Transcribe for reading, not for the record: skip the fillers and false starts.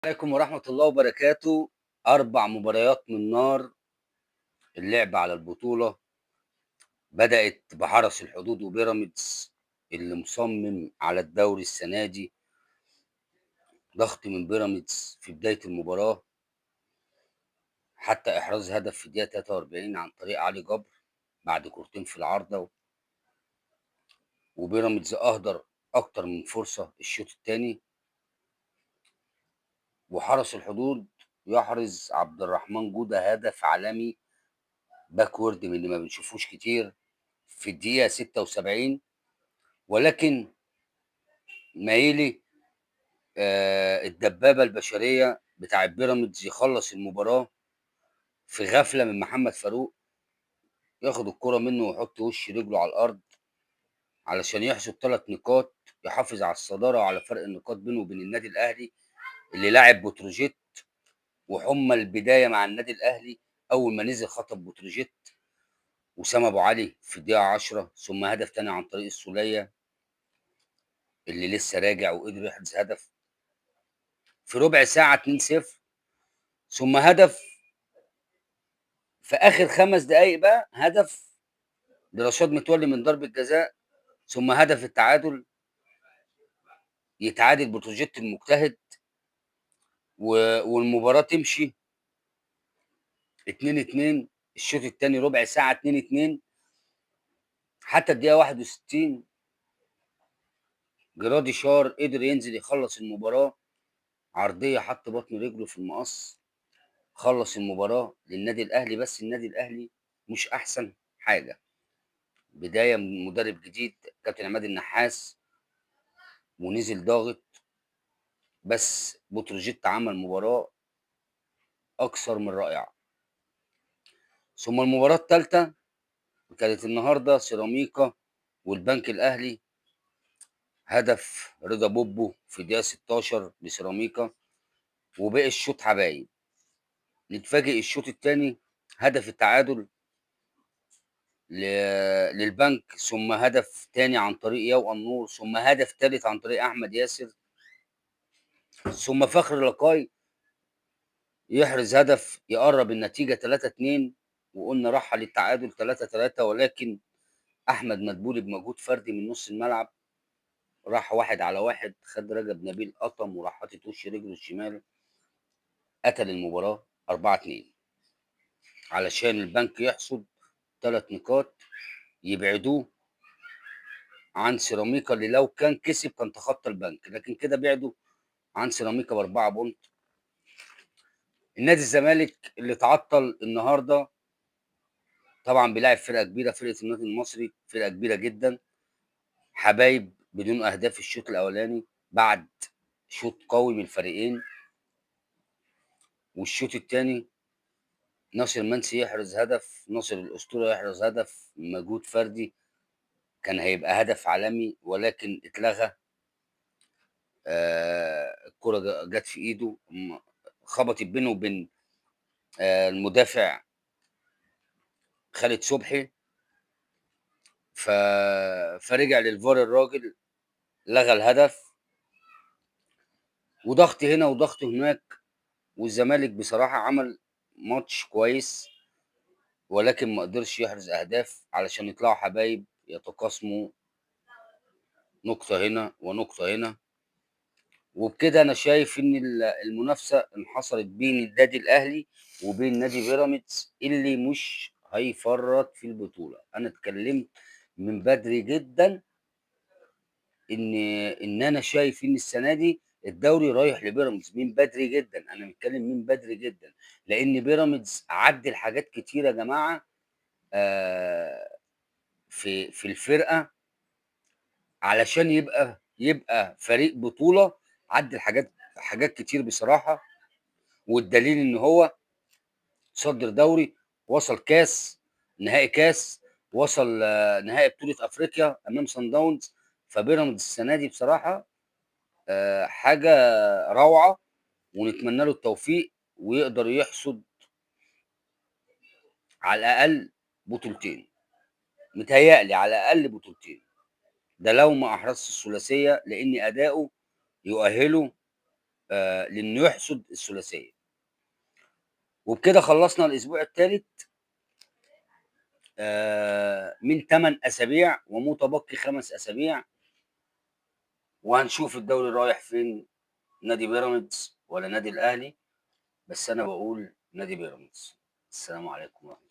عليكم ورحمة الله وبركاته. 4 مباريات من نار. اللعب على البطولة بدأت بحرس الحدود وبيراميدز اللي مصمم على الدوري السنة دي. ضغط من بيراميدز في بداية المباراة حتى إحراز هدف في الدقيقة 43 عن طريق علي جبر بعد كورتين في العارضة. وبيراميدز أهدر أكتر من فرصة الشوط الثاني، وحرس الحدود يحرز عبد الرحمن جودة هدف عالمي باكورد من اللي ما بنشوفوش كتير في الدقيقة 76. ولكن مايلي الدبابة البشرية بتاع بيراميدز يخلص المباراة في غفلة من محمد فاروق، ياخد الكرة منه ويحط وش رجله على الأرض علشان يحصد 3 نقاط، يحافظ على الصدارة وعلى فرق النقاط بينه وبين النادي الأهلي اللي لاعب بتروجيت. وحمى البداية مع النادي الأهلي أول ما نزل خطب بتروجيت وسام أبو علي في الدقيقة 10، ثم هدف تاني عن طريق السولية اللي لسه راجع وقدر يحرز هدف في ربع ساعة 2-0، ثم هدف في اخر 5 دقائق بقى، هدف لرشاد متولي من ضربة جزاء، ثم هدف التعادل. يتعادل بتروجيت المجتهد والمباراة تمشي 2-2. الشوط الثاني ربع ساعة 2-2 حتى الدقيقة 61. جرادي شار قدر ينزل يخلص المباراة، عرضية حط بطن رجله في المقص، خلص المباراة للنادي الأهلي. بس النادي الأهلي مش أحسن حاجة، بداية من مدرب جديد كابتن عماد النحاس ونزل ضاغط. بس بتروجيت عمل مباراة أكثر من رائعة. ثم المباراة الثالثة كانت النهاردة سيراميكا والبنك الأهلي. هدف رضا بوبو في الدقيقة 16 لسيراميكا، وباقي الشوط حبايب. نتفاجئ الشوط الثاني هدف التعادل للبنك، ثم هدف تاني عن طريق ياو النور، ثم هدف ثالث عن طريق أحمد ياسر، ثم فخر لقاي يحرز هدف يقرب النتيجة 3-2. وقلنا راحة للتعادل 3-3، ولكن احمد مدبولي بمجهود فردي من نص الملعب راح 1 على 1، خد رجب نبيل قطم وراح حاطط وش رجله الشمال، قتل المباراه 4-2 علشان البنك يحصد 3 نقاط يبعدوه عن سيراميكا اللي لو كان كسب كان تخطى البنك، لكن كده بعدوا عن سيراميكا ب4 بونت. النادي الزمالك اللي تعطل النهارده طبعا بيلاعب فرقه كبيره، فرقه النادي المصري فرقه كبيره جدا، حبايب بدون اهداف الشوط الاولاني بعد شوط قوي من الفريقين. والشوط الثاني ناصر منسي يحرز هدف، ناصر الاسطوره يحرز هدف مجهود فردي كان هيبقى هدف عالمي ولكن اتلغى. الكره جت في ايده خبطت بينه وبين المدافع خالد صبحي، ف... فرجع للفار الراجل لغى الهدف. وضغط هنا وضغط هناك، والزمالك بصراحه عمل ماتش كويس ولكن ما قدرش يحرز اهداف علشان يطلعوا حبايب يتقاسموا نقطة هنا ونقطة هنا. وبكده انا شايف ان المنافسة انحصرت بين النادي الاهلي وبين نادي بيراميدز اللي مش هيفرط في البطولة. انا اتكلمت من بدري جدا ان انا شايف ان السنة دي الدوري رايح لبيراميدز من بدري جدا. انا متكلم من بدري جدا لان بيراميدز عدل حاجات كتيرة يا جماعة في الفرقة علشان يبقى فريق بطولة. عدل حاجات كتير بصراحة، والدليل ان هو صدر دوري، وصل كاس، نهائي كاس، وصل نهائي بطولة افريقيا امام سان داونز. فبيراميدز السنة دي بصراحة حاجة روعة، ونتمنى له التوفيق ويقدر يحصد على الاقل بطولتين. متهيألي على الاقل بطولتين، ده لو ما احرزش الثلاثية، لان اداؤه يؤهله لانه يحصد الثلاثيه. وبكده خلصنا الاسبوع الثالث من 8 اسابيع، ومتبقي 5 اسابيع، وهنشوف الدوري رايح فين، نادي بيراميدز ولا نادي الاهلي. بس انا بقول نادي بيراميدز. السلام عليكم ورحمه الله.